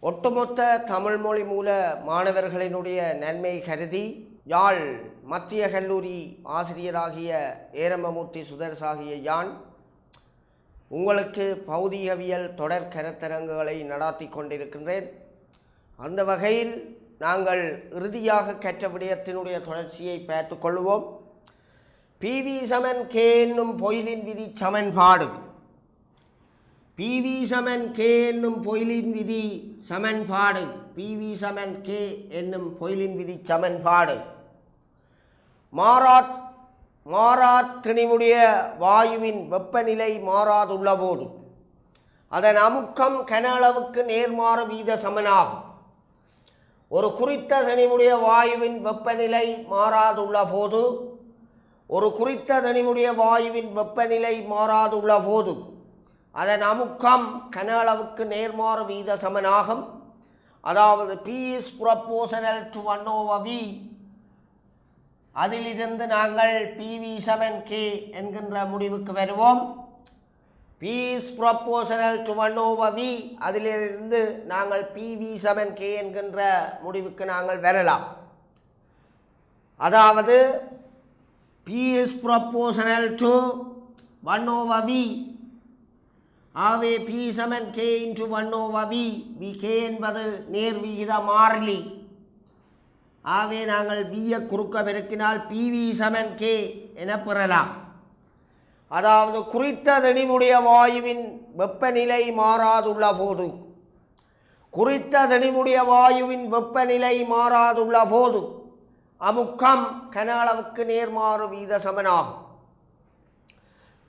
ஒட்டுமொத்த தமிழ் மொழி மூல மாணவர்களினுடைய நன்மை கருதி யாழ் மத்திய கல்லூரி ஆசிரியராகிய ஏரமமூர்த்தி சுதர்சாகிய யான் உங்களுக்கு பௌதிகவியல் தொடர் கருத்தரங்குகளை நடாத்தி கொண்டிருக்கின்றேன். அந்த வகையில் நாங்கள் இறுதியாக கற்ற விடயத்தினுடைய தொடர்ச்சியை பார்த்து கொள்வோம். PV = K என்னும் பொயிலின் விதி சமன்பாடு. PV = K என்னும் பொயிலின் விதி சமன்பாடு. PV = K என்னும் பொயிலின் விதி சமன்பாடு. மாறாத்திணிவுடைய வாயுவின் வெப்பநிலை மாறாதுள்ள போது அதன் அமுக்கம் கன அளவுக்கு நேர்மாறு வீத சமனாகும். ஒரு குறித்த தனிவுடைய வாயுவின் வெப்பநிலை மாறாதுள்ள போது அதன் அமுக்கம் கன அளவுக்கு நேர்மாறு வீத சமனாகும். அதாவது P is proportional to 1/V. அதிலிருந்து நாங்கள் PV = K என்கின்ற முடிவுக்கு வருவோம். P is proportional to 1/V. அதிலிருந்து நாங்கள் PV = K என்கின்ற முடிவுக்கு நாங்கள் வரலாம். அதாவது P is proportional to 1/V. ஆகவே P = K × 1/V. K என்பது நேர்விகித மாறிலி. ஆகவே நாங்கள் Vயை குறுக்க பெருக்கினால் PV = K என பெறலாம். அதாவது குறித்த தெளிவுடைய வாயுவின் வெப்பநிலை மாறாதுள்ள போது அமுக்கம் கன அளவுக்கு நேர்மாறு வீத சமனாகும்.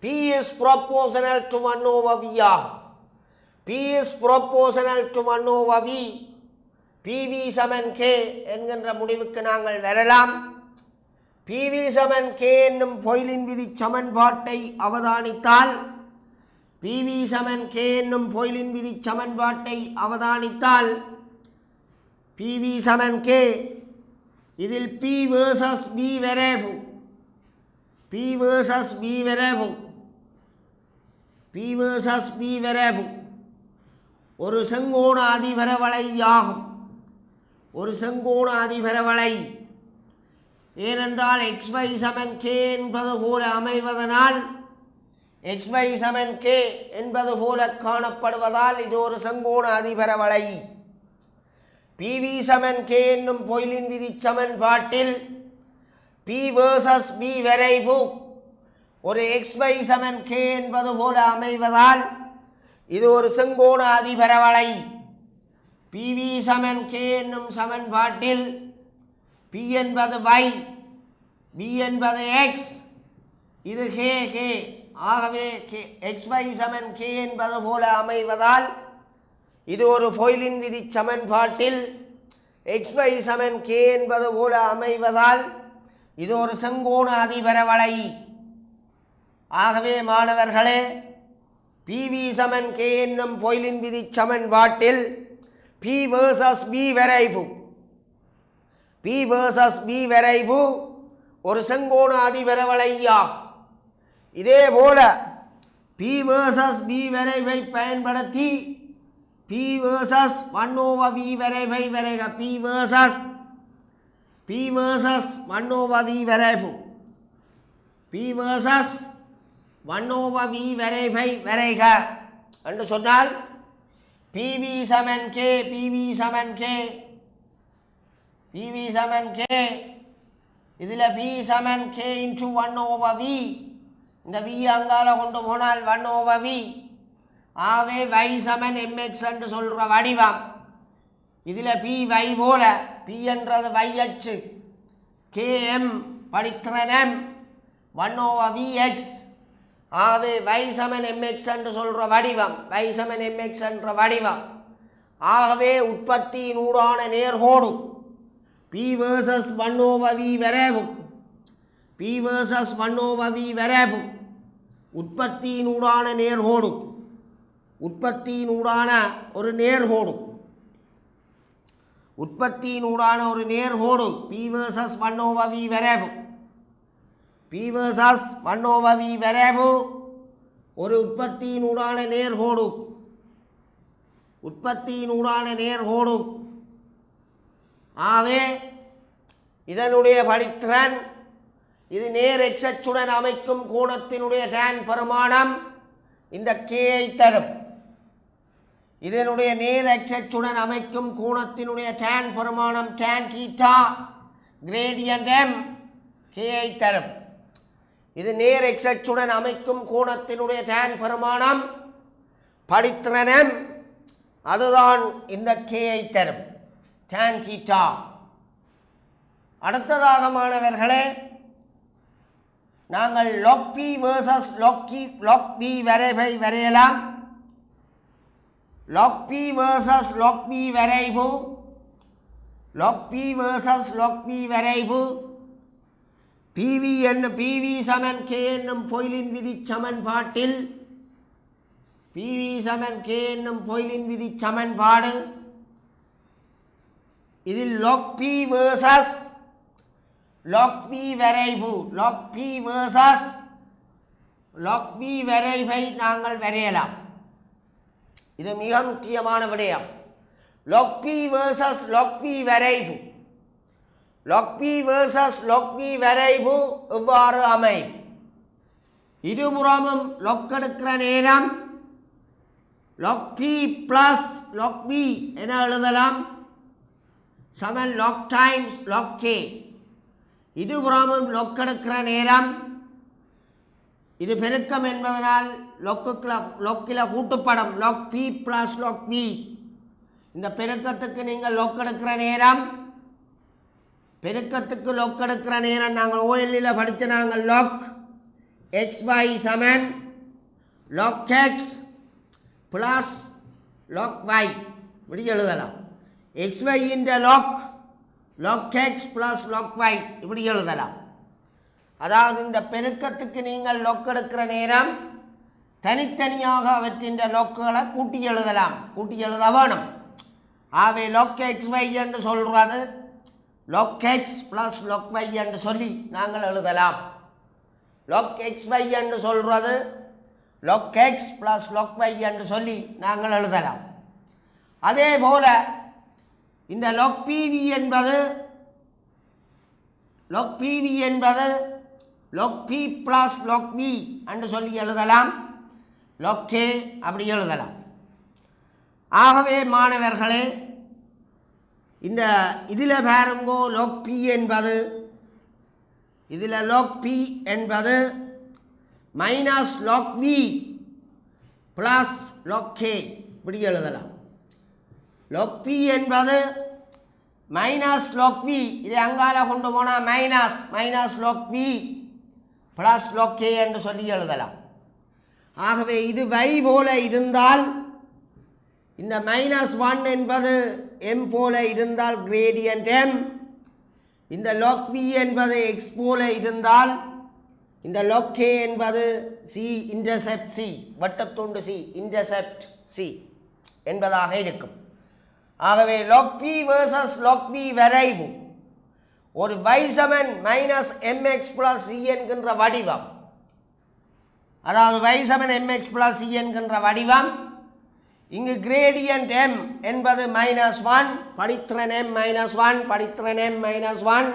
P is proportional to 1/V ஆகும். P is proportional to 1/V. PV = K என்கின்ற முடிவுக்கு நாங்கள் வரலாம். PV = K என்னும் பொயிலின் விதி சமன்பாட்டை அவதானித்தால் PV = K இதில் P versus V வரைவு ஒரு செங்கோண அதிபரவளை ஏனென்றால் XY = K என்பது போல அமைவதனால் XY = K என்பது போல காணப்படுவதால் இது ஒரு செங்கோண அதிபரவளை. PV = K என்னும் பொயிலின் விதி சமன்பாட்டில் P versus V வரைவு ஒரு XY = K என்பது போல அமைவதால் இது ஒரு செங்கோண அதிபரவளை. PV = K என்னும் சமன்பாட்டில் P என்பது Y, V என்பது X, இது K. ஆகவே XY = K என்பது போல அமைவதால் இது ஒரு பொயிலின் விதி சமன்பாட்டில் XY = K என்பது போல அமைவதால் இது ஒரு செங்கோண அதிபரவளை. ஆகவே மாணவர்களே, PV = K என்னும் பொயிலின் விதி சமன்பாட்டில் P versus V வரைவு ஒரு செங்கோண அதிபரவளையாகும். இதேபோல P versus V வரைவை பயன்படுத்தி P versus 1/V வரைவை வரைக. P versus 1/V வரைவு வரைக என்று சொன்னால் PV = K இதில் P = K × 1/V. இந்த V அங்கால கொண்டு போனால் 1/V. ஆகவே Y = mx என்று சொல்கிற வடிவம். இதில் P Y போல P என்றது Y அச்சு, KM படித்திறன் 1/Vx. ஆகவே Y = mx என்று சொல்கிற வடிவம். ஆகவே உற்பத்தியினூடான நேர்கோடு P versus 1/V வரைவு உற்பத்தியினூடான ஒரு நேர்கோடு P versus 1/V வரைவு ஒரு உற்பத்தியினூடான நேர்கோடு உற்பத்தியினூடான நேர்கோடு. ஆகவே இதனுடைய படித்திறன் இது நேர் எக்ஸ் அச்சுடன் அமைக்கும் கோணத்தினுடைய tan பெருமானம் இந்த k-ஐ தரும். இதனுடைய நேர் எக்ஸ் அச்சுடன் அமைக்கும் கோணத்தினுடைய tan பெருமானம் tan θ கிரேடியன்ட் m k-ஐ தரும். இது நேர் எக்ஸ் அச்சுடன் அமைக்கும் கோணத்தினுடைய tan பெருமானம் படித்திறன் m, அதுதான் இந்த k-ஐ தரும் tan θ. அடுத்ததாக மாணவர்களே, நாங்கள் log p versus log b வரைவை வரையலாம். log p versus log b வரைவு, log p versus log b வரைவு pv சமன் k என்னும் பொயிலின் விதி சமன்பாட்டில் pv சமன் k என்னும் பொயிலின் விதி சமன்பாடு இதில் log p versus log p வரைவு log p versus log p வரைவை நாங்கள் வரையலாம். இது மிக முக்கியமான விடயம். log p versus log p வரைவு, log p versus log p வரைவு எவ்வாறு அமையும்? இருபுறமும் log எடுக்கிற நேரம் log p plus log b என எழுதலாம் சமன் log times log k. இருபுறமும் log எடுக்கிற நேரம் இது பெருக்கம் என்பதனால் logல கூட்டுப்படும் log p plus log b. இந்த பெருக்கத்துக்கு நீங்கள் log எடுக்கிற நேரம், பெருக்கத்துக்கு log எடுக்கிற நேரம் நாங்கள் OLல படித்த நாங்கள் log xy சமன் log x plus log y இப்படி எழுதலாம். xy இன் log x plus log y இப்படி எழுதலாம். அதாவது இந்த பெருக்கத்துக்கு நீங்கள் log எடுக்கிற நேரம் தனித்தனியாக அவற்றின் logகளை கூட்டி எழுதலாம், கூட்டி எழுத வேணும். ஆகவே log xy என்று சொல்றது log x plus log y என்று சொல்லி நாங்கள் எழுதலாம். log xy என்று சொல்றது log x plus log y என்று சொல்லி நாங்கள் எழுதலாம். அதே போல இந்த log pv என்பது log p plus log v என்று சொல்லி எழுதலாம். log k அப்படி எழுதலாம். ஆகவே மாணவர்களே, இந்த இதில் பாருங்கோ log p என்பது இதில் log p என்பது minus log v plus log k இப்படி எழுதலாம். log p என்பது மைனஸ் log v, இதை அங்கால கொண்டு போனால் minus log v plus log k என்று சொல்லி எழுதலாம். ஆகவே இது y போல இருந்தால் இந்த -1 என்பது m போல இருந்தால் கிரேடியன்ட் m, இந்த log v என்பது x போல இருந்தால் இந்த log k என்பது c intercept c, வட்டத்துண்டு c intercept c என்பதாக இருக்கும். ஆகவே log p versus log b வரைவு ஒரு y சமன் -mx plus c என்கின்ற வடிவம், அதாவது y சமன் mx plus c என்கின்ற வடிவம். இங்கு கிரேடியன்ட் m என்பது -1, படித்திறன் m -1, படித்திறன் m -1,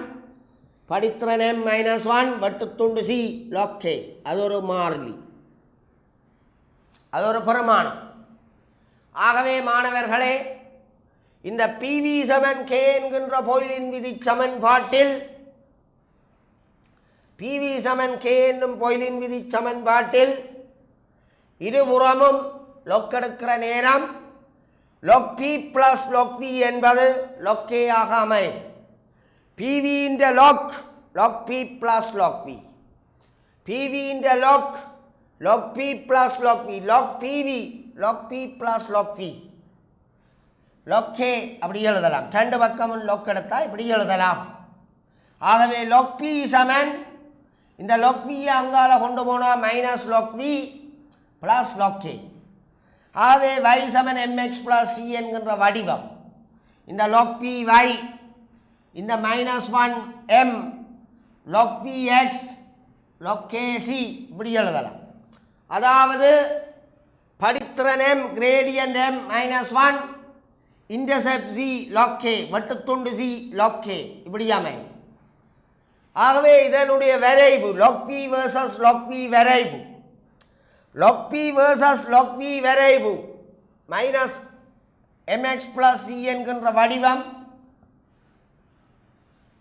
படித்திறன் m -1, வட்டுத்துண்டு c log k. அது ஒரு மாறிலி, அது ஒரு பிரமாணம். ஆகவே மாணவர்களே, இந்த pv சமன் k என்கின்ற பொயிலின் விதி சமன்பாட்டில் pv சமன் k என்னும் பொயிலின் விதி சமன்பாட்டில் இருபுறமும் log எடுக்கிற நேரம் log p plus log v என்பது log k ஆக அமையும். pv இந்த log p plus log v, pv இந்த log p plus log v, log p plus log v, log k அப்படி எழுதலாம். ரெண்டு பக்கமும் log எடுத்தால் இப்படி எழுதலாம். ஆகவே log p சமன் இந்த log v அங்கால கொண்டு போனால் minus log v plus log k. ஆகவே y சமன் mx plus c என்கின்ற வடிவம். இந்த log p y, இந்த -1 m log v x log k c இப்படி எழுதலாம். அதாவது படித்திறன் m gradient m minus 1 intercept z log k வட்டுத்துண்டு z log k இப்படியாமே. ஆகவே இதனுடைய வரைவு log p versus log p வரைவு log p versus log p வரைவு minus mx plus c என்கின்ற வடிவம்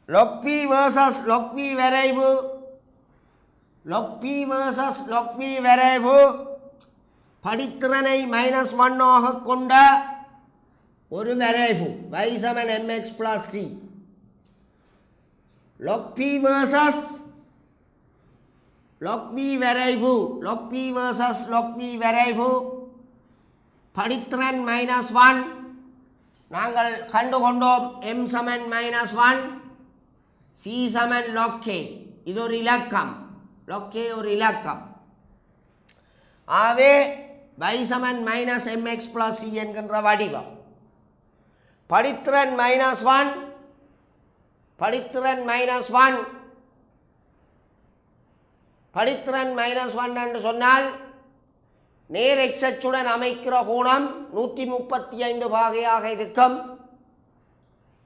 log p versus log p வரைவு log p versus log p வரைவு படித்திறனை -1 ஆக கொண்ட ஒரு வரைவு y சமன் mx plus c log p versus log p வரைவு log p versus log p வரைவு படித்திறன் -1 நாங்கள் கண்டுகொண்டோம் m சமன் -1 c சமன் log k இது ஒரு இலக்கம் log k ஒரு இலக்கம். ஆகவே y சமன் -mx plus c என்கின்ற வடிவம் படித்திறன் -1 படித்திறன் -1 என்று சொன்னால் நேர் x அச்சுடன் அமைக்கிற கோணம் 135 பாகையாக இருக்கும்.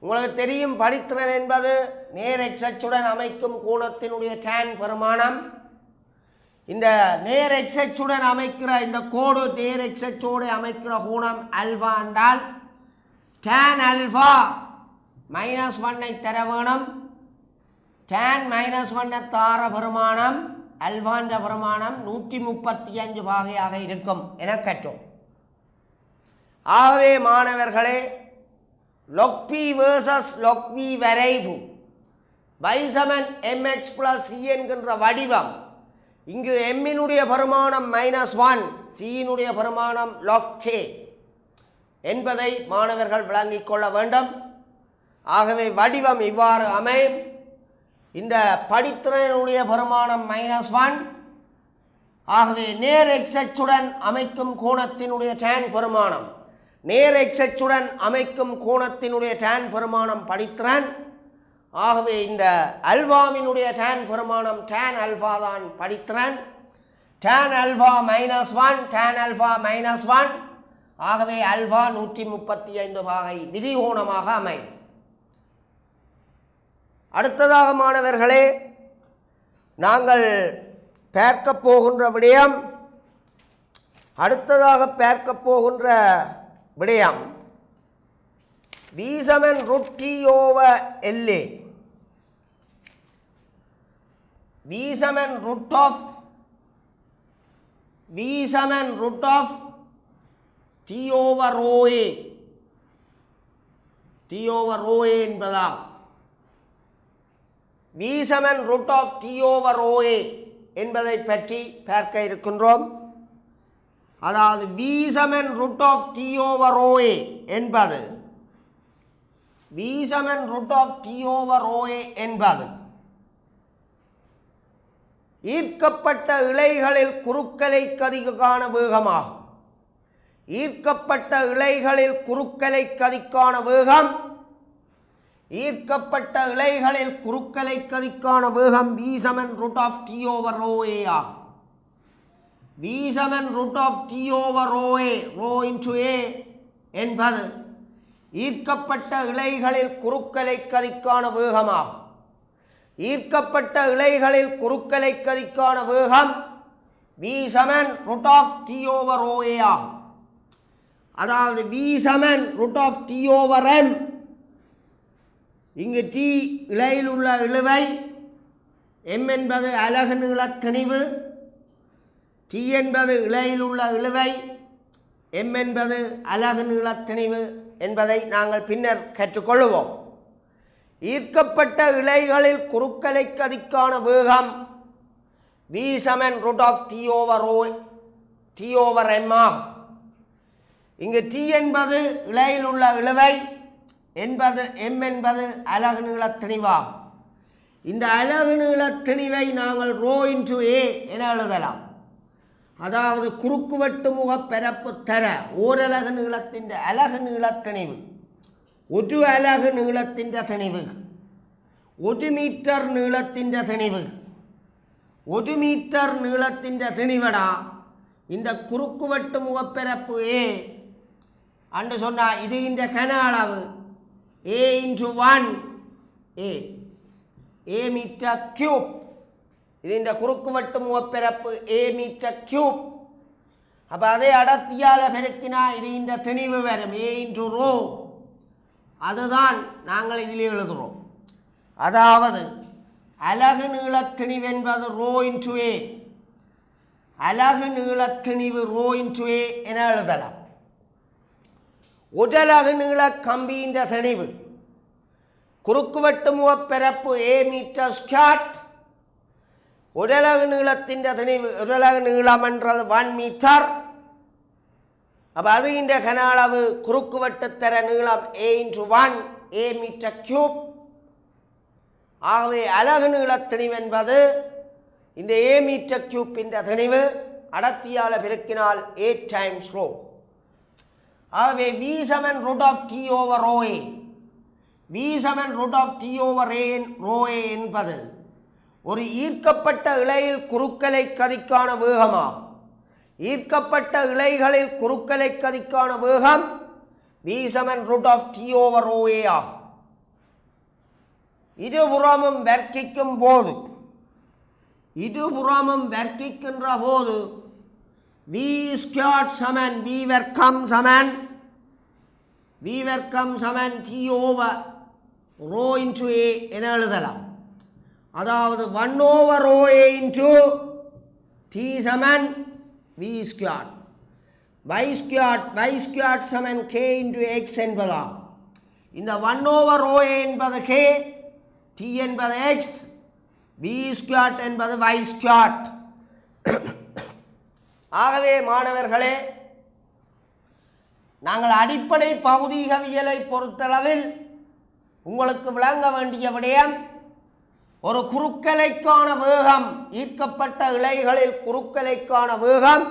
உங்களுக்கு தெரியும் படித்திறன் என்பது நேர் x அச்சுடன் அமைக்கும் கோணத்தினுடைய tan பெருமானம். இந்த நேர் x அச்சுடன் அமைக்கிற இந்த கோடு நேர் x அச்சோடு அமைக்கிற கோணம் ஆல்பா என்றால் tan ஆல்பா -1 தர வேணும். tan -1 தார பெருமானம் ஆல்பான்ற பெருமானம் 135 பாகையாக இருக்கும் என கற்றோம். ஆகவே மாணவர்களே log p versus log p வரைவு y சமன் mx plus c என்கின்ற வடிவம் இங்கு m இனுடைய பெருமானம் -1 c இனுடைய பெருமானம் log k என்பதை மாணவர்கள் விளங்கிக் கொள்ள வேண்டும். ஆகவே வடிவம் இவ்வாறு அமையும். இந்த படித்திறனுடைய பெருமானம் -1 ஆகவே நேர் x அச்சுடன் அமைக்கும் கோணத்தினுடைய tan பெருமானம் நேர் x அச்சுடன் அமைக்கும் கோணத்தினுடைய tan பெருமானம் படித்திறன். ஆகவே இந்த அல்பாவினுடைய tan பெருமானம் tan ஆல்பா தான் படித்திறன். tan ஆல்பா -1 tan ஆல்பா -1 ஆகவே ஆல்பா 135 பாகை விதிகோணமாக அமையும். அடுத்ததாக மாணவர்களே நாங்கள் பார்க்க போகின்ற விடயம் v Saman √t over LA v Saman root of t over rho a என்பதாம். v Saman root of t over rho a என்பதை பற்றி பார்க்க இருக்கின்றோம். அதாவது v Saman root of t over rho a என்பது v Saman root of t over rho a என்பது ஈர்க்கப்பட்ட இழைகளில் குறுக்கலை கதிக்கான வேகமாகும். ஈர்க்கப்பட்ட இழைகளில் குறுக்கலை கதிக்கான வேகம் v Saman root of t over rho a ஆகும். v Saman root of t over rho a rho into a என்பது ஈர்க்கப்பட்ட இழைகளில் குறுக்கலை கதிக்கான வேகமாகும். ஈர்க்கப்பட்ட இழைகளில் குறுக்கலை கதிக்கான வேகம் v Saman root of t over rho a ஆகும். அதாவது v Saman root of t over m. இங்கு t இழையில் உள்ள இழுவை m என்பது அலகு நீளத் திணிவு t என்பது இழையில் உள்ள இழுவை m என்பது அலகு நீளத் திணிவு என்பதை நாங்கள் பின்னர் கற்றுக்கொள்வோம். ஈர்க்கப்பட்ட இழைகளில் குறுக்கலை கதிக்கான வேகம் v Saman root of t over m ஆகும். இங்கு t என்பது இழையில் உள்ள இழுவை என்பது m என்பது அலகு நீளத் திணிவாகும். இந்த அலகு நீளத் திணிவை நாங்கள் rho into a என எழுதலாம். அதாவது குறுக்குவெட்டு முக பரப்பு தர ஓரலகு நீளத்தின் அலகு நீளத் திணிவு ஒரு அலகு நீளத்தின் திணிவு 1 மீட்டர் நீளத்தின் திணிவு 1 மீட்டர் நீளத்தின் திணிவடா இந்த குறுக்குவெட்டு முகப்பரப்பு ஏ அன்று சொன்னால் இது இந்த கன அளவு A into 1 A metre cube. இது இந்த குறுக்குவெட்டு முகப்பரப்பு ஏ மீட்டர் கியூப். அப்போ அதே அடர்த்தியால் பெருக்கினா இது இந்த திணிவு வரும் ஏ இன்ட்டு ரோ. அதுதான் நாங்கள் இதில் எழுதுகிறோம். அதாவது அலகு நீளத்திணிவு என்பது ரோ இன்ட்டு ஏ. அலகு நீளத்திணிவு ரோ இன்ட்டு ஏ என எழுதலாம். உடலகு நீள கம்பியின் திணிவு குறுக்குவெட்டு முகப்பரப்பு ஏ மீட்டர் ஸ்கொயர். உடலகு நீளத்தின் திணிவு உடலகு நீளம் என்றது 1 மீட்டர். அப்போ அது இந்த கன அளவு குறுக்குவெட்டு தர நீளம் A into 1 A metre cube. ஆகவே அலகு நீளத்திணிவு என்பது இந்த ஏ மீட்டர் கியூப்பின் திணிவு அடர்த்தியால் பெருக்கினால் 8 டைம்ஸ் ரோ. ஆகவே V7 root of T over rho A. V7 root of T over rho A என்பது ஒரு ஈர்க்கப்பட்ட இழையில் குறுக்கலை கதிக்கான வேகமாகும். ஈர்க்கப்பட்ட இழைகளில் குறுக்கலை கதிக்கான வேகம் V7 root of T over rho A ஆகும். இருபுறமும் வர்க்கிக்கும் போது வர்க்கிக்கின்ற போது V ஸ்கொயர் சமன் V வர்க்கம் சமன் டி ஓவர் ரோ இன்ட்டு ஏ என எழுதலாம். அதாவது 1 over rho A into D Saman V square. y square Saman k into X என்பதாம். இந்த 1 ஓவர் ரோ ஏ என்பது k, t என்பது x, v ஸ்கொயர் என்பது y ஸ்கொயர். ஆகவே மாணவர்களே, நாங்கள் அடிப்படை பௌதீகவியலை பொறுத்தளவில் உங்களுக்கு விளங்க வேண்டிய விடயம், ஒரு குறுக்கலைக்கான வேகம், ஈர்க்கப்பட்ட இழைகளில் குறுக்கலைக்கான வேகம்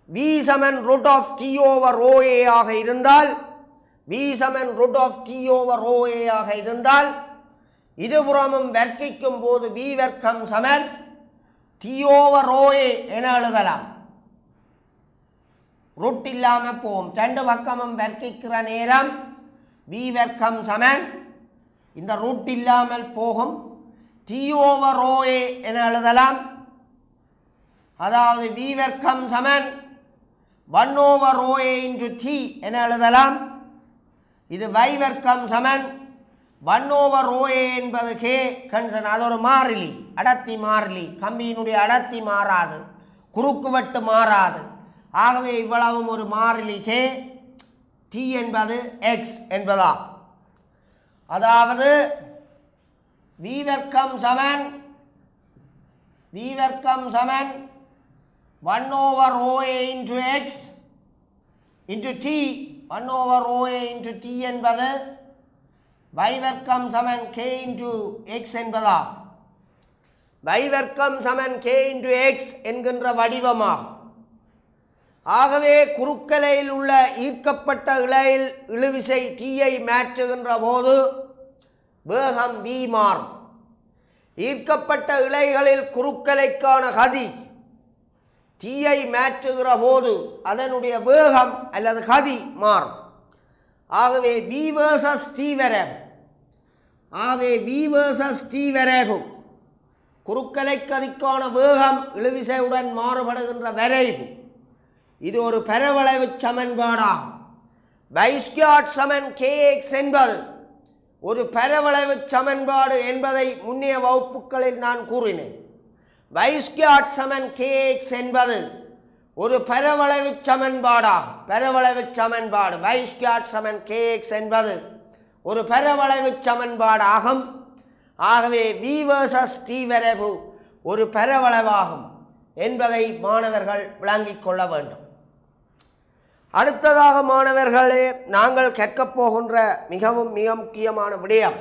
V7 root of T over rho A ஆக இருந்தால், V7 root of T over rho A ஆக இருந்தால், இருபுறமும் வர்க்கிக்கும் போது V வர்க்கம் சமன் டி ஓவர் ரோ ஏ என எழுதலாம். ரூட் இல்லாமல் போகும். 2 பக்கமும் வர்க்கிக்கிற நேரம் V வர்க்கம் சமன் இந்த ரூட் இல்லாமல் போகும் டி ஓவர் ரோ ஏ என எழுதலாம். அதாவது V வர்க்கம் சமன் 1 over rho A into D என எழுதலாம். இது y வர்க்கம் சமன் 1 ஓவர் ரோ ஏ என்பது கே கன்சன். அது ஒரு மாறிலி, அடர்த்தி மாறிலி. கம்பியினுடைய அடர்த்தி மாறாது, குறுக்குவெட்டு மாறாது. ஆகவே இவ்வளவும் ஒரு மாறிலி கே. டி என்பது எக்ஸ் என்பதா. அதாவது V வர்க்கம் சமன் 1 over rho A into x into T. 1 over rho A into T என்பது y வர்க்கம் சமன் k இன்ட்டு எக்ஸ் என்பதா. y வர்க்கம் சமன் k இன்ட்டு எக்ஸ் என்கின்ற வடிவமாகும். ஆகவே குறுக்கலையில் உள்ள ஈர்க்கப்பட்ட இழையில் இழுவிசை டீயை மாற்றுகின்ற போது வேகம் v மாறும். ஈர்க்கப்பட்ட இழைகளில் குறுக்கலைக்கான கதி டீயை மாற்றுகிற போது அதனுடைய வேகம் அல்லது கதி மாறும். ஆகவே v versus t வரைவு. ஆகவே v versus t வரைவு குறுக்கலை கதிக்கான வேகம் இழுவிசையுடன் மாறுபடுகின்ற வரைவு. இது ஒரு பரவளைவு சமன்பாடாகும். y ஸ்கொயர் சமன் kx என்பது ஒரு பரவளைவு சமன்பாடு என்பதை முன்னைய வகுப்புகளில் நான் கூறினேன். y ஸ்கொயர் சமன் kx என்பது ஒரு பரவளைவு சமன்பாடாகும். பரவளைவு சமன்பாடு y ஸ்கொயர் சமன் kx என்பது ஒரு பரவளைவு சமன்பாடாகும். ஆகவே v versus t வரைவு ஒரு பரவளைவாகும் என்பதை மாணவர்கள் விளங்கிக் கொள்ள வேண்டும். அடுத்ததாக மாணவர்களே, நாங்கள் கற்கப் போகின்ற மிக முக்கியமான விடயம்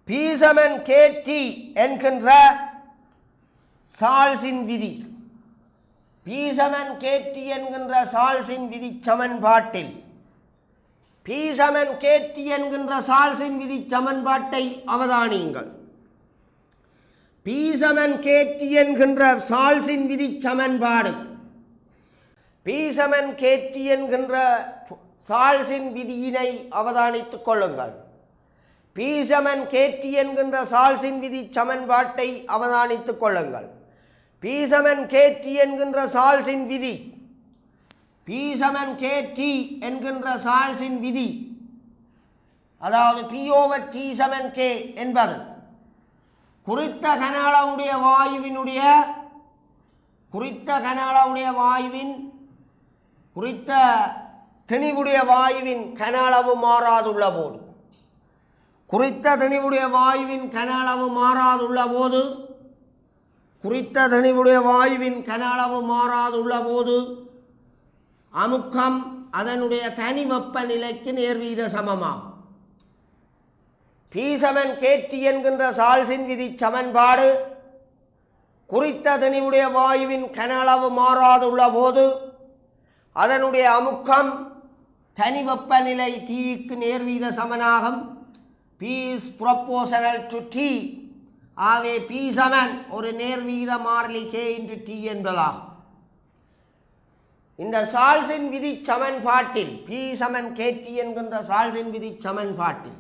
P7 KT என்கின்ற சால்ஸின் விதி. P7 KT என்கின்ற சால்ஸின் விதி சமன்பாட்டில் P7 KT என்கின்ற சால்ஸின் விதி சமன்பாட்டை அவதானியுங்கள். P சமன் KT என்கின்ற சால்ஸின் விதி சமன்பாடு P சமன் KT என்கின்ற சால்ஸின் விதியினை அவதானித்துக் கொள்ளுங்கள். P சமன் KT என்கின்ற சால்ஸின் விதி சமன்பாட்டை அவதானித்துக் கொள்ளுங்கள். P சமன் KT என்கின்ற சால்ஸின் விதி P சமன் KT என்கின்ற சால்ஸின் விதி அதாவது P ஓவர் T சமன் K என்பது குறித்த கன அளவுடைய வாயுவின் குறித்த திணிவுடைய வாயுவின் கன அளவு மாறாதுள்ள போது குறித்த திணிவுடைய வாயுவின் கன அளவு மாறாதுள்ள போது அமுக்கம் அதனுடைய தனி வெப்பநிலைக்கு நேர்வீத சமமாகும். P சமன் KT என்கின்ற சால்ஸின் விதி சமன்பாடு குறித்த திணிவுடைய வாயுவின் கன அளவு மாறாதுள்ள போது அதனுடைய அமுக்கம் தனி வெப்பநிலை Tக்கு நேர்வீத சமனாகும். P is proportional to T. ஆகவே P சமன் ஒரு நேர்வீத மாறிலி K into T என்பதாகும். இந்த சால்ஸின் விதி சமன்பாட்டில் P சமன் KT என்கின்ற சால்ஸின் விதி சமன்பாட்டில்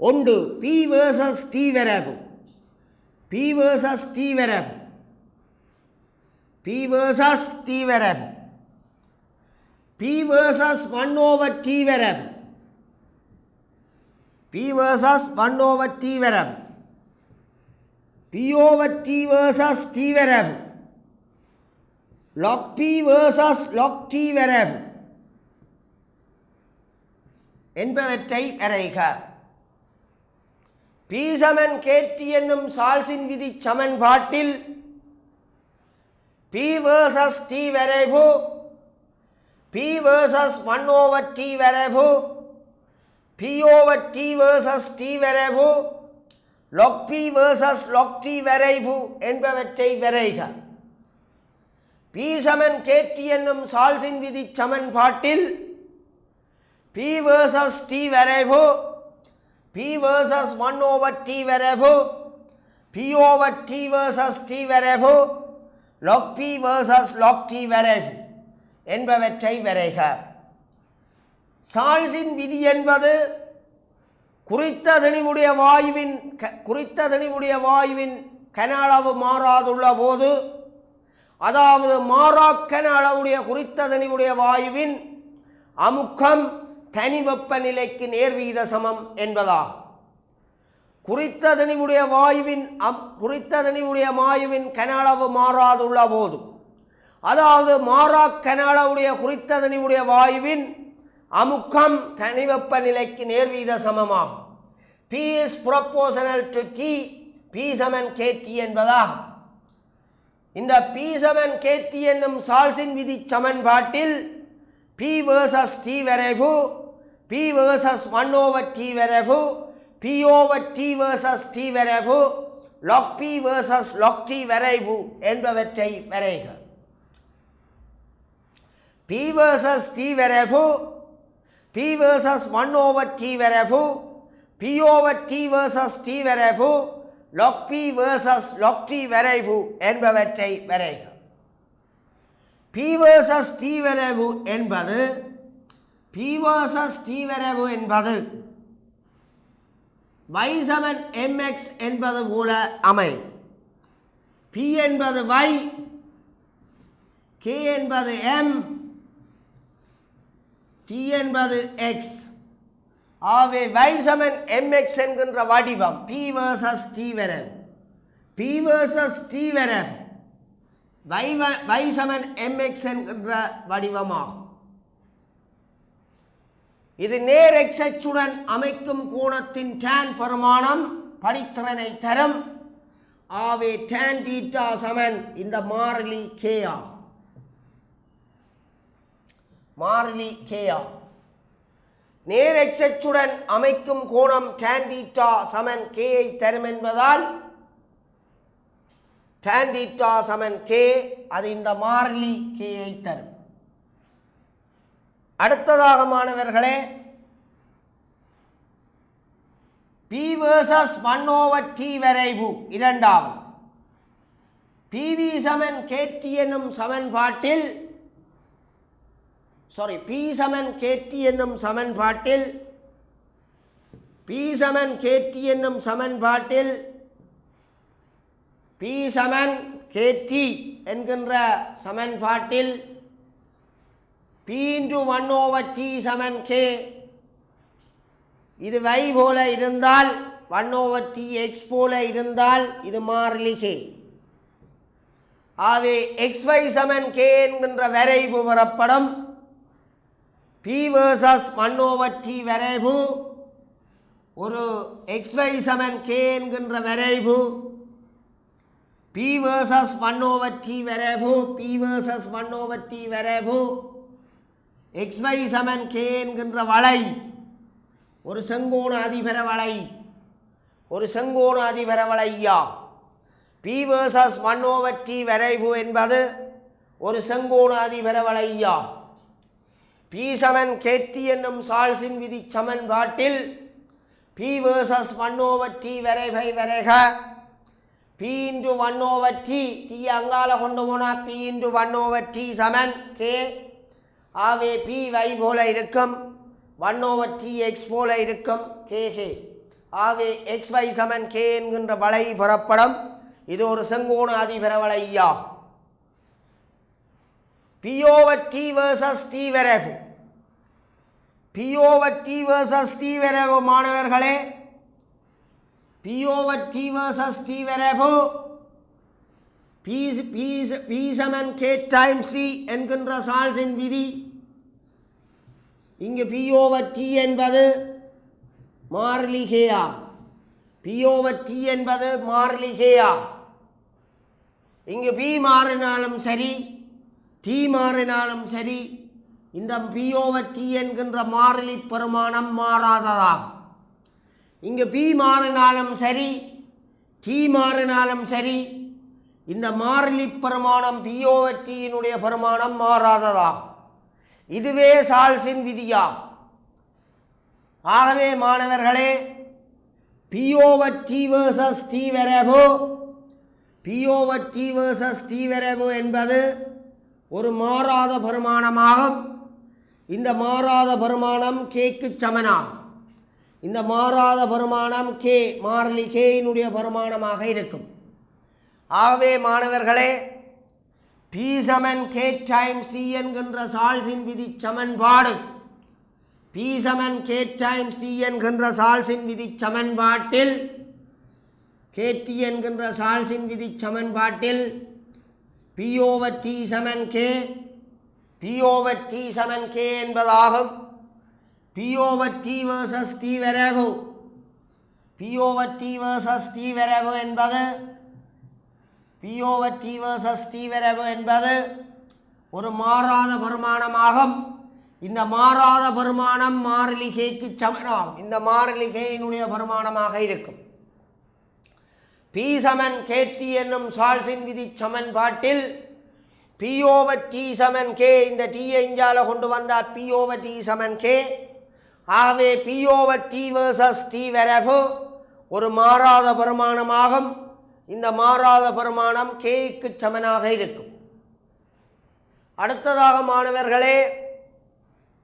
ஒன்று P versus T variable P versus 1 over T variable P versus 1 over T variable P over T versus T variable log P versus log T variable என்பவற்றை வரைக. P சமன் KT என்னும் சால்ஸின் விதி சமன்பாட்டில் P versus T வரைவு P versus 1 over T வரைவு P over T versus T வரைவு log P versus log T வரைவு என்பவற்றை வரைக. P சமன் KT என்னும் சால்ஸின் விதி சமன்பாட்டில் P versus T வரைவு P versus 1 over T வரைவு P over T versus T வரைவு log P versus log T வரைவு என்பவற்றை வரைக. சால்ஸின் விதி என்பது குறித்த திணிவுடைய வாயுவின் கன அளவு மாறாதுள்ள போது அதாவது மாறா கன அளவுடைய குறித்த திணிவுடைய வாயுவின் அமுக்கம் தனி வெப்பநிலைக்கு நேர்வீத சமம் என்பதாகும். குறித்த திணிவுடைய வாயுவின் கன அளவு மாறாதுள்ள போது அதாவது மாறா கன அளவுடைய குறித்த திணிவுடைய வாயுவின் அமுக்கம் தனி வெப்பநிலைக்கு நேர்வீத சமமாகும். P is proportional to T P Saman KT என்பதாகும். இந்த P சமன் KT என்னும் சால்ஸின் விதி சமன்பாட்டில் P versus T வரைவு P versus 1 over T வரைவு P over T versus T வரைவு log P versus log T வரைவு என்பவற்றை வரைக. P versus T வரைவு P versus 1 over T வரைவு P over T versus T வரைவு log P versus log T வரைவு என்பவற்றை வரைக. P versus T வரைவு என்பது y சமன் mx என்பது போல அமையும். P என்பது y K என்பது m T என்பது x. ஆகவே y சமன் mx என்கின்ற வடிவம் P versus T வரைவு y சமன் mx என்கின்ற வடிவமாகும். இது நேர் x அச்சுடன் அமைக்கும் கோணத்தின் tan பரிமாணம் படித்திறனை தரும். ஆகவே tan θ சமன் இந்த மாறிலி k ஆகும். நேர் x அச்சுடன் அமைக்கும் கோணம் tan θ சமன் k ஐ தரும் என்பதால் tan θ சமன் k அது இந்த மாறிலி k ஐ தரும். அடுத்ததாக மாணவர்களே P versus 1 over T வரைவு இரண்டாவது. PV சமன் KT என்னும் சமன்பாட்டில் P சமன் KT என்னும் சமன்பாட்டில் P சமன் KT என்னும் சமன்பாட்டில் P சமன் KT என்கின்ற சமன்பாட்டில் P into 1 over T சமன் K இது y போல இருந்தால் 1 over T x போல இருந்தால் இது மாறிலி K. ஆகவே xy சமன் K என்கின்ற வரைவு பெறப்படும். P versus 1 over T வரைவு ஒரு xy சமன் K என்கின்ற வரைவு P versus 1 over T வரைவு P versus 1 over T வரைவு xy சமன் K என்கின்ற வளை ஒரு செங்கோண அதிபர வளை ஒரு செங்கோண அதிபர வளையா P versus 1 over T வரைவு என்பது ஒரு செங்கோண அதிபர வளையா P சமன் KT என்னும் சால்ஸின் விதி சமன்பாட்டில் P versus 1 over T வரைவை வரைக P into 1 over T T அங்கால கொண்டு போனா P into 1 over T சமன் K. ஆகவே P y போல இருக்கும் 1 over T x போல இருக்கும் KK. ஆகவே xy சமன் K என்கின்ற வளை பெறப்படும். இது ஒரு செங்கோண அதிபர வளையா. P over T versus T வரைவு P over T versus T வரைவு மாணவர்களே P over T versus T வரைவு P சமன் K times T என்கின்ற சால்ஸின் விதி. இங்கு P over T என்பது மாறிலி K ஆகும். P over T என்பது மாறிலி K ஆகும். இங்கு P மாறினாலும் சரி T மாறினாலும் சரி இந்த P over T என்கின்ற மாறிலி பெருமானம் மாறாததாகும். இங்கு P மாறினாலும் சரி T மாறினாலும் சரி இந்த மாறிலி பெருமானம் P over T யினுடைய பெருமானம் மாறாததாகும். இதுவே சால்ஸின் விதியா. ஆகவே மாணவர்களே P over T versus T வரைவு P over T versus T வரைவு என்பது ஒரு மாறாத பெருமானமாகும். இந்த மாறாத பெருமானம் Kக்கு சமனாகும். இந்த மாறாத பெருமானம் K மாறிலி K யினுடைய பெருமானமாக இருக்கும். ஆகவே மாணவர்களே P சமன் K times T என்கின்ற சால்ஸின் விதி சமன்பாடு P சமன் K times T என்கின்ற சால்ஸின் விதி சமன்பாட்டில் KT என்கின்ற சால்ஸின் விதி சமன்பாட்டில் P over T சமன் K P over T சமன் K என்பதாகும். P over T versus T வரைவு P over T versus T வரைவு என்பது P over T versus T வரைவு என்பது ஒரு மாறாத பெருமானமாகும். இந்த மாறாத பெருமானம் மாறிலி Kக்கு சமனாகும். இந்த மாறிலி K யினுடைய பெருமானமாக இருக்கும். P சமன் KT என்னும் சால்ஸின் விதி சமன்பாட்டில் P over T சமன் K இந்த T இங்கால கொண்டு வந்தால் P over T சமன் K. ஆகவே P over T versus T வரைவு ஒரு மாறாத பெருமானமாகும். இந்த மாறாத பெருமானம் Kக்கு சமனாக இருக்கும். அடுத்ததாக மாணவர்களே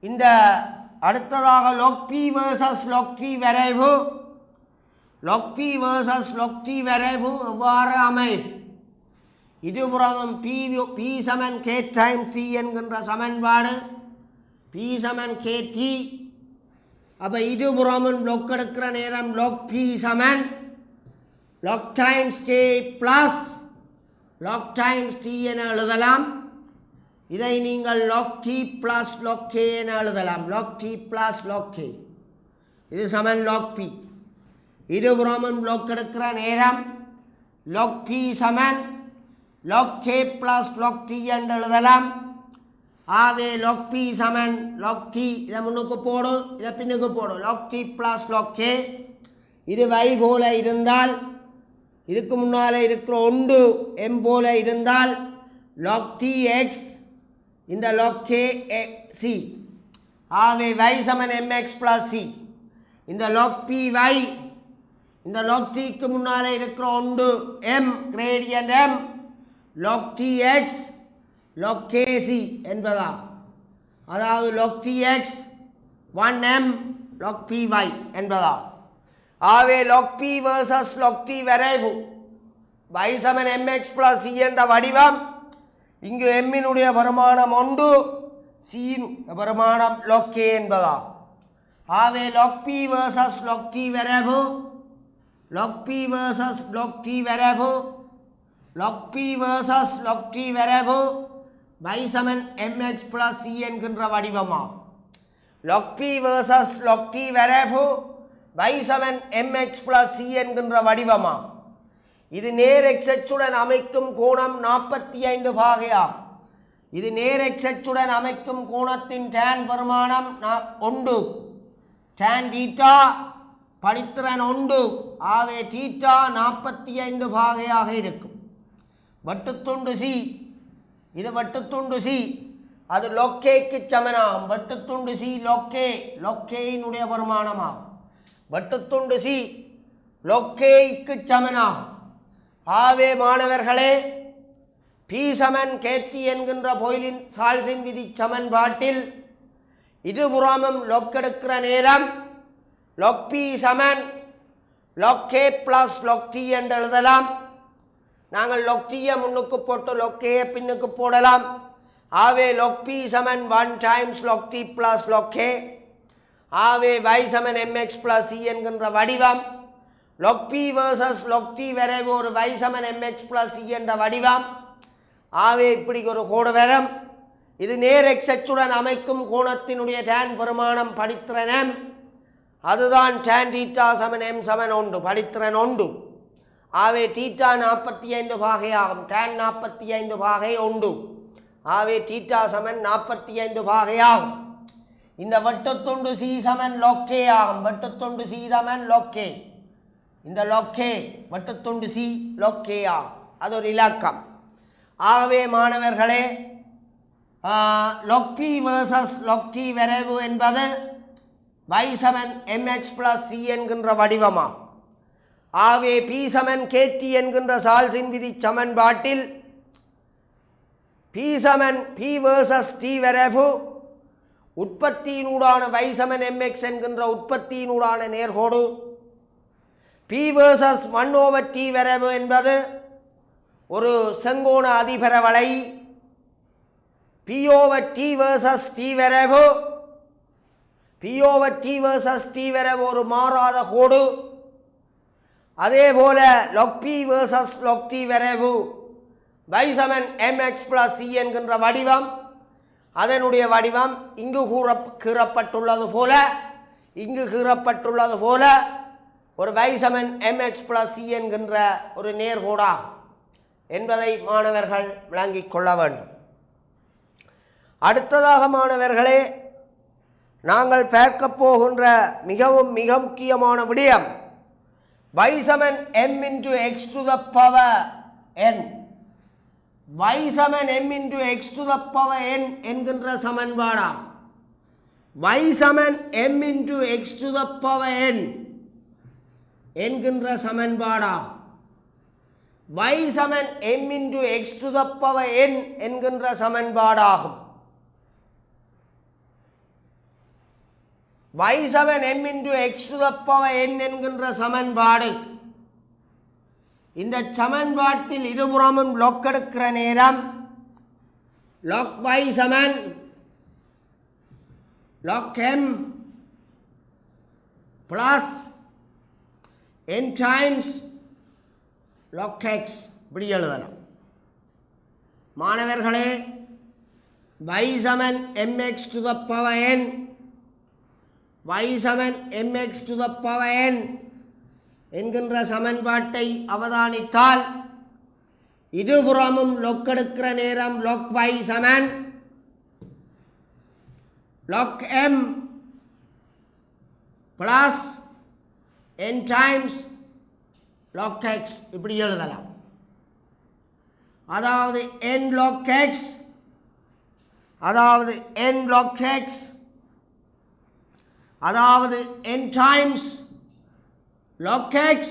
இந்த அடுத்ததாக log P versus log T வரைவு log P versus log T வரைவு எவ்வாறு அமையும்? இருபுறமும் P சமன் K times T என்கின்ற சமன்பாடு P சமன் KT. அப்போ இருபுறமும் log எடுக்கிற நேரம் log P சமன் log times K plus log times T என எழுதலாம். இதை நீங்கள் log T plus log K என எழுதலாம். log T plus log K இது சமன் log P. இருபுறமும் log எடுக்கிற நேரம் log P சமன் log K plus log T என்று எழுதலாம். ஆகவே log P சமன் log T இதை முன்னுக்கு போடும் இதை பின்னுக்கு போடும் log T plus log K. இது y போல இருந்தால் இதுக்கு முன்னால் இருக்கிற ஒன்று m போல இருந்தால் log T x இந்த log K C. ஆகவே y சமன் mx plus c. இந்த log P y இந்த log tக்கு முன்னாலே இருக்கிற ஒன்று m gradient m log tx log kc என்பதா, அதாவது log tx 1m log py என்பதா. ஆகவே log p versus log t வரைவு y சமன் mx plus c என்ற வடிவம். இங்கு m இனுடைய பரிமாணம் ஒன்று, c பரிமாணம் log k என்பதா. ஆகவே log p versus log t வரைவு log p versus log t வரைவு log p versus log t வரைவு y சமன் mx plus c என்கின்ற வடிவமாகும். log p versus log t வரைவு y சமன் mx plus c என்கின்ற வடிவமாகும். இது நேர் x அச்சுடன் அமைக்கும் கோணம் 45 பாகையாகும். இது நேர் x அச்சுடன் அமைக்கும் கோணத்தின் tan பரிமாணம் 1 tan θ படித்திறன் 1. ஆகவே θ 45 பாகையாக இருக்கும். வட்டுத்துண்டு C, இது வட்டுத்துண்டு C, அது log k க்கு சமனாகும். வட்டுத்துண்டு C log k இனுடைய பரிமாணமாகும். வட்டுத்துண்டு C log k க்கு சமனாகும். ஆகவே மாணவர்களே, p சமன் kt என்கின்ற பொயிலின் சால்ஸின் விதி சமன்பாட்டில் இருபுறமும் log எடுக்கிற நேரம் log p சமன் log k plus log t என்று எழுதலாம். நாங்கள் log t முன்னுக்கு போட்டு log k பின்னுக்கு போடலாம். ஆகவே log p சமன் 1 times log t plus log k. ஆகவே y சமன் mx plus c என்கின்ற வடிவம். log p versus log t வரைவு ஒரு y சமன் mx plus c என்ற வடிவம். ஆகவே இப்படி ஒரு கோடு வரும். இது நேர் x அச்சுடன் அமைக்கும் கோணத்தினுடைய tan பரிமாணம் படித்திறன் m. அதுதான் tan θ சமன் m சமன் 1 படித்திறன் 1. ஆகவே θ 45 பாகையாகும். tan 45 பாகை 1. ஆகவே θ சமன் 45 பாகையாகும். இந்த வட்டத்துண்டு C சமன் log k ஆகும். வட்டத்துண்டு C சமன் log k. இந்த log k வட்டத்துண்டு C log k ஆகும். அது ஒரு இலக்கம். ஆகவே மாணவர்களே, log p versus log t வரைவு என்பது y சமன் mx plus c என்கின்ற வடிவமாகும். ஆகவே p சமன் kt என்கின்ற சால்ஸின் விதி சமன்பாட்டில் p சமன் p versus t வரைவு உற்பத்தியினூடான y சமன் mx என்கின்ற உற்பத்தியினூடான நேர்கோடு. p versus 1/t வரைவு என்பது ஒரு செங்கோண அதிபரவளை. p/t versus t வரைவு p/t versus t வரைவு ஒரு மாறாத கோடு. அதே போல log p versus log t வரைவு y சமன் mx plus c என்கின்ற வடிவம். அதனுடைய வடிவம் இங்கு கூறப்பட்டுள்ளது போல ஒரு y சமன் mx plus c என்கின்ற ஒரு நேர்கோடா என்பதை மாணவர்கள் விளங்கிக் கொள்ள வேண்டும். அடுத்ததாக மாணவர்களே, நாங்கள் பார்க்க போகின்ற மிகவும் மிக முக்கியமான விடயம் y Saman m into x to the power n. y Saman m into x to the power n என்கின்ற சமன்பாடா. y Saman m into x to the power n என்கின்ற சமன்பாடா. y Saman m into x to the power n என்கின்ற சமன்பாடாகும். y Saman m into x to the power n என்கின்ற சமன்பாடு. இந்த சமன்பாட்டில் இருபுறமும் log எடுக்கிற நேரம் log y சமன் log m plus n times log x இப்படி எழுதலாம். மாணவர்களே, y Saman mx to the power n y Saman mx to the power n என்கின்ற சமன்பாட்டை அவதானித்தால் இருபுறமும் log எடுக்கிற நேரம் log y சமன் log m plus n times log x இப்படி எழுதலாம். அதாவது n log x அதாவது n times log x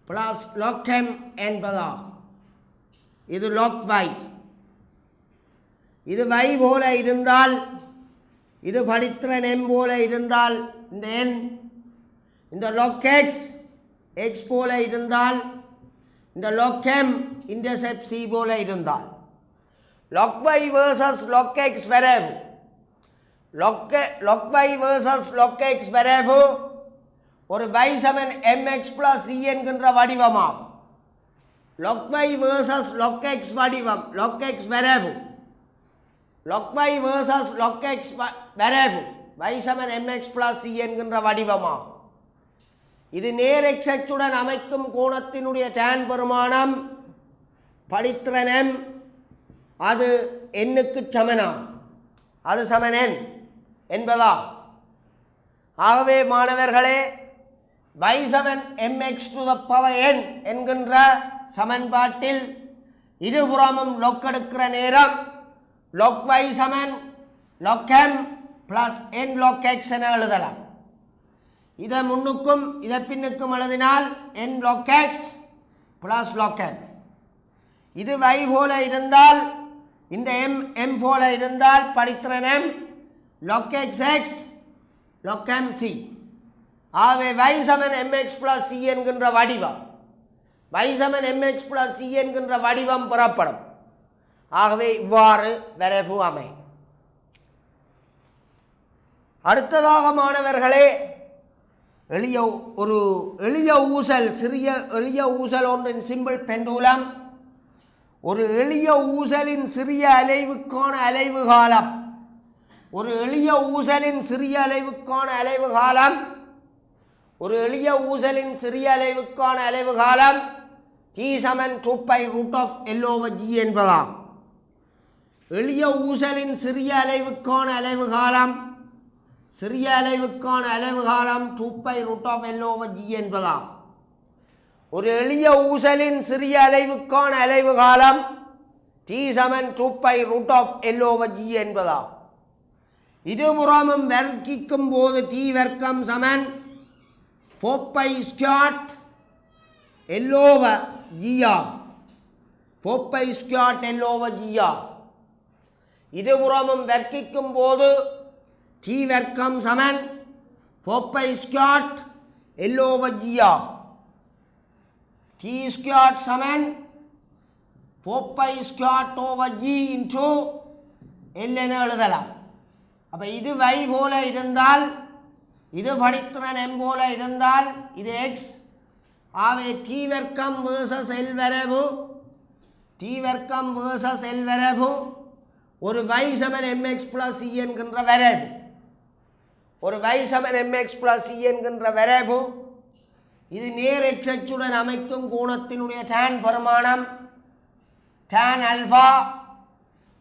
plus log m என்பதாகும். இது log y. இது y போல இருந்தால், இது படித்திறன் m போல இருந்தால் இந்த n, இந்த log x x போல இருந்தால், இந்த log m intercept c போல இருந்தால், log y versus log x variable, log y versus log x variable ஒரு y சமன் mx plus c என்கின்ற வடிவமாகும். log y versus log x வடிவம், log x variable, log y versus log x variable y சமன் mx plus c என்கின்ற வடிவமாகும். இது நேர் x அச்சுடன் அமைக்கும் கோணத்தினுடைய tan பெருமானம் படித்திறன் m, அது n க்கு சமனாகும். அது சமன் n என்பதா. ஆகவே மாணவர்களே, y Saman mx to the power n என்கின்ற சமன்பாட்டில் இருபுறமும் log எடுக்கிற நேரம் log y சமன் log m plus n log x என எழுதலாம். இதை முன்னுக்கும் இதை பின்னுக்கும் எழுதினால் n log x plus log m. இது y போல இருந்தால், இந்த m போல இருந்தால் படித்திறன் m log x x log m c. ஆகவே y சமன் mx plus c என்கின்ற வடிவம், y சமன் mx plus c என்கின்ற வடிவம் பெறப்படும். ஆகவே இவ்வாறு வரைவு அமையும். அடுத்ததாக மாணவர்களே, எளிய ஊசல், சிறிய எளிய ஊசல் ஒன்றின் சிம்பிள் பெண்டுலம், ஒரு எளிய ஊசலின் சிறிய அலைவுக்கான அலைவு காலம், ஒரு எளிய ஊசலின் சிறிய அலைவுக்கான அலைவு காலம், ஒரு எளிய ஊசலின் சிறிய அலைவுக்கான அலைவு காலம் t Saman 2π root of L over g என்பதாகும். எளிய ஊசலின் சிறிய அலைவுக்கான அலைவு காலம், சிறிய அலைவுக்கான அலைவு காலம் 2π root of L over g என்பதாகும். ஒரு எளிய ஊசலின் சிறிய அலைவுக்கான அலைவு காலம் t Saman 2π root of L over g என்பதாகும். இருபுறமும் வர்க்கிக்கும் போது t வர்க்கம் சமன் 4π squared L over g ஆகும். 4π squared L over g ஆகும். இருபுறமும் வர்க்கிக்கும் போது t வர்க்கம் சமன் 4π squared L over g ஆகும். t squared சமன் 4π squared over g into L என எழுதலாம். அப்போ இது y போல இருந்தால், இது படித்திறன் m போல இருந்தால் இது x. ஆகவே t வர்க்கம் versus L வரைவு, t வர்க்கம் versus L வரைவு ஒரு y சமன் mx plus c என்கின்ற வரைவு, ஒரு y சமன் mx plus c என்கின்ற வரைவு. இது நேர் x அச்சுடன் அமைக்கும் கோணத்தினுடைய tan பெருமானம் tan alpha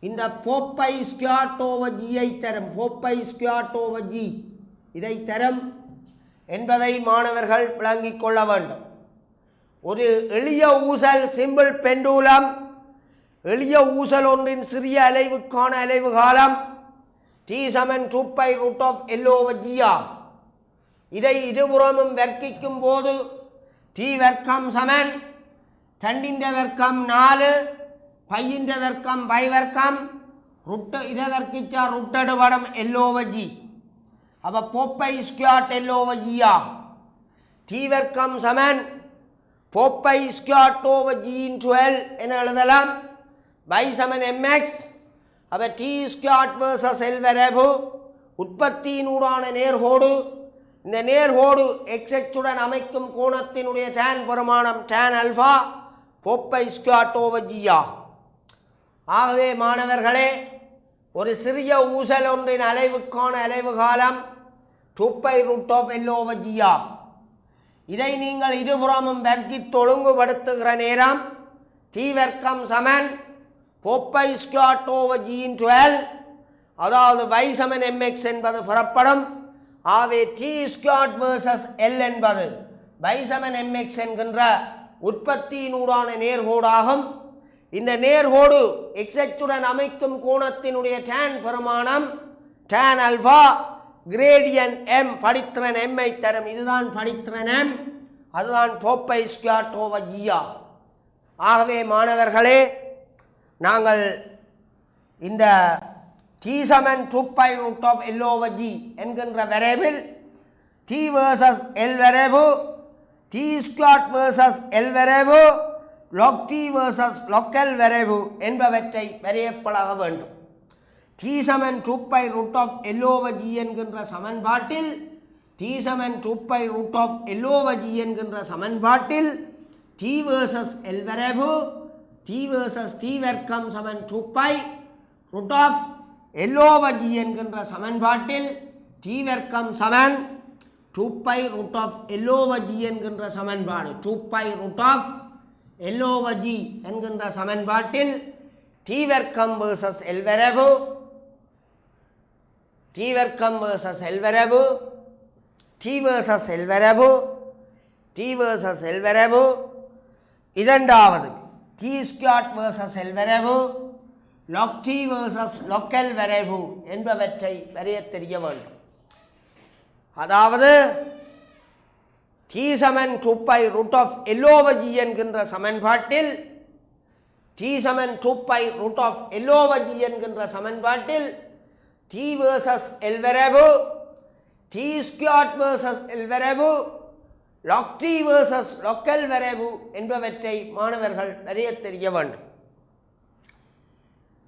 இந்த 4π squared over g ஐ தரும், 4π squared over g இதை தரும் என்பதை மாணவர்கள் விளங்கிக் கொள்ள வேண்டும். ஒரு எளிய ஊசல் சிம்பிள் பெண்டுலம், எளிய ஊசல் ஒன்றின் சிறிய அலைவுக்கான அலைவு காலம் t Saman 2π root of L over g ஆகும். இதை இருபுறமும் வர்க்கிக்கும் போது t வர்க்கம் சமன் 2 வர்க்கம் 4 பையின்ற வர்க்கம் பை வர்க்கம் ருட்டு, இதை வர்க்கிச்சா ருட்டடு படம் L over g. அப்போ 4π squared L over g ஆகும். t வர்க்கம் சமன் 4π squared over g into L என எழுதலாம். y சமன் mx. அப்போ t squared versus L வரைவு உற்பத்தியினூடான நேர்கோடு, இந்த நேர்கோடு x அச்சுடன் அமைக்கும் கோணத்தினுடைய tan பெருமானம் tan alpha 4π squared over g ஆகும். ஆகவே மாணவர்களே, ஒரு சிறிய ஊசல் ஒன்றின் அலைவுக்கான அலைவு காலம் 2π root of L over g ஆகும். இதை நீங்கள் இருபுறமும் வர்க்கித்து ஒழுங்குபடுத்துகிற நேரம் t வர்க்கம் சமன் 4π squared over g into L, அதாவது y சமன் mx என்பது பெறப்படும். ஆகவே t squared versus L என்பது y சமன் mx என்கின்ற உற்பத்தியினூடான நேர்கோடாகும். இந்த நேர்கோடு x அச்சுடன் அமைக்கும் கோணத்தினுடைய tan பெருமானம் tan alpha gradient m படித்திறன் m ஐ தரும். இதுதான் படித்திறன் m. அதுதான் 4π²/g. ஆகவே மாணவர்களே, நாங்கள் இந்த t சமன் 2π√L/g என்கின்ற வரைவில் t வெர்சஸ் L வரைவு, t² வெர்சஸ் L வரைவு, log t versus log L வரைவு என்பவற்றை வரையப்பழக வேண்டும். t சமன் 2π√L/g என்கின்ற சமன்பாட்டில் t சமன் 2π√L/g என்கின்ற சமன்பாட்டில் t வெர்சஸ் L வரைவு, t வெர்சஸ் t வர்க்கம் சமன் 2π√L/g என்கின்ற சமன்பாட்டில் t வர்க்கம் சமன் 2π√L/g என்கின்ற சமன்பாடு 2π√L/g என்கின்ற சமன்பாட்டில் t வர்க்கம் வெர்சஸ் L வரைவு, t வர்க்கம் வெர்சஸ் L வரைவு, t வெர்சஸ் L வரைவு, t வெர்சஸ் L வரைவு, இரண்டாவது t² வெர்சஸ் L வரைவு, log t versus log L வரைவு என்பவற்றை வரையத் தெரிய வேண்டும். அதாவது t சமன் 2π√L/g என்கின்ற சமன்பாட்டில் t சமன் 2π√L/g என்கின்ற சமன்பாட்டில் t வெர்சஸ் L வரைவு, t² வெர்சஸ் L வரைவு, log t versus log L வரைவு என்பவற்றை மாணவர்கள் வரையத் தெரிய வேண்டும்.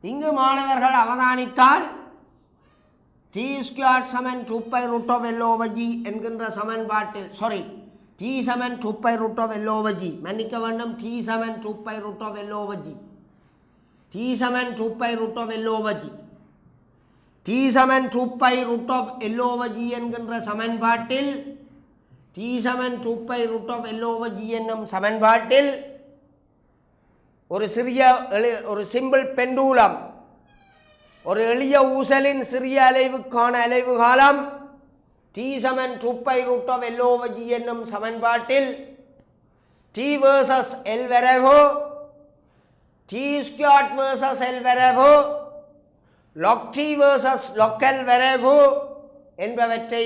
இங்கு மாணவர்கள் அவதானித்தால் t² சமன் 2π√L/g என்கின்ற சமன்பாட்டில் t சமன் 2π√L/g, மன்னிக்க வேண்டும், t சமன் 2π√L/g, t சமன் 2π√L/g, t சமன் 2π√L/g என்கின்ற சமன்பாட்டில் t சமன் 2π√L/g என்னும் சமன்பாட்டில் ஒரு சிம்பிள் பெண்டூலம், ஒரு எளிய ஊசலின் சிறிய அலைவுக்கான அலைவு காலம் t சமன் 2π√L/g என்னும் சமன்பாட்டில் t வெர்சஸ் L வரைவு, t² வெர்சஸ் L வரைவு, log t versus log L வரைவு என்பவற்றை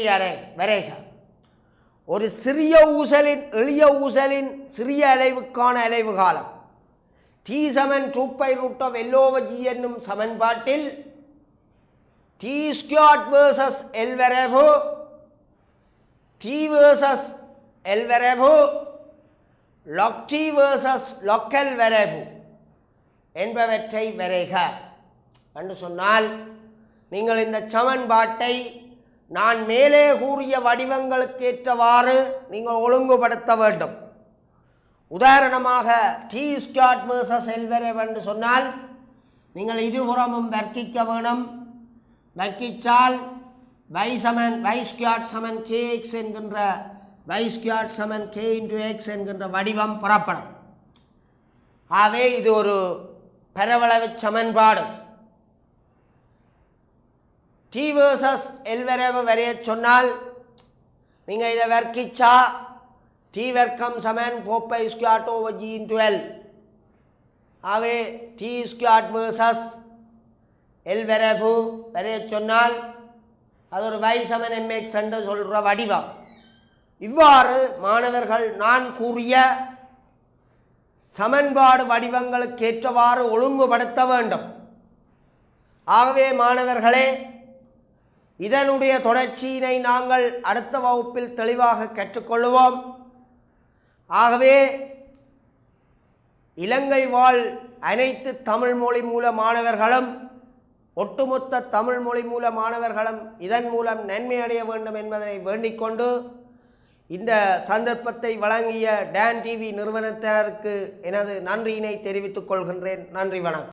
வரைக. ஒரு எளிய ஊசலின் சிறிய அலைவுக்கான அலைவு காலம் t சமன் 2π√L/g என்னும் சமன்பாட்டில் t² வெர்சஸ் L வரைவு, t வெர்சஸ் L வரைவு, log t versus log L வரைவு என்பவற்றை வரைக என்று சொன்னால், நீங்கள் இந்த சமன்பாட்டை நான் மேலே கூறிய வடிவங்களுக்கு ஏற்றவாறு நீங்கள் ஒழுங்குபடுத்த வேண்டும். உதாரணமாக t² வெர்சஸ் L வரைவு என்று சொன்னால் நீங்கள் இருபுறமும் வர்க்கிக்க வேணும். வர்க்கிச்சால் y² சமன் kx என்கின்ற y² சமன் k × x என்கின்ற வடிவம் புறப்படும். ஆகவே இது ஒரு பரவளைவு சமன்பாடு. t வெர்சஸ் L வரைவு வரைய சொன்னால் நீங்கள் இதை வர்க்கிச்சா t வர்க்கம் சமன் 4π² g × L. ஆகவே t² வெர்சஸ் L வரைவு வரைய சொன்னால் அது ஒரு y சமன் mx என்று சொல்கிற வடிவம். இவ்வாறு மாணவர்கள் நான் கூறிய சமன்பாடு வடிவங்களுக்கு ஏற்றவாறு ஒழுங்குபடுத்த வேண்டும். ஆகவே மாணவர்களே, இதனுடைய தொடர்ச்சியினை நாங்கள் அடுத்த வகுப்பில் தெளிவாக கற்றுக்கொள்வோம். ஆகவே இலங்கை வாழ் அனைத்து தமிழ் மொழி மூல மாணவர்களும், ஒட்டுமொத்த தமிழ் மொழி மூல மாணவர்களும் இதன் மூலம் நன்மை அடைய வேண்டும் என்பதனை வேண்டிக்கொண்டு இந்த சந்தர்ப்பத்தை வழங்கிய டான் டிவி நிறுவனத்தினருக்கு எனது நன்றியினை தெரிவித்துக் கொள்கின்றேன். நன்றி, வணக்கம்.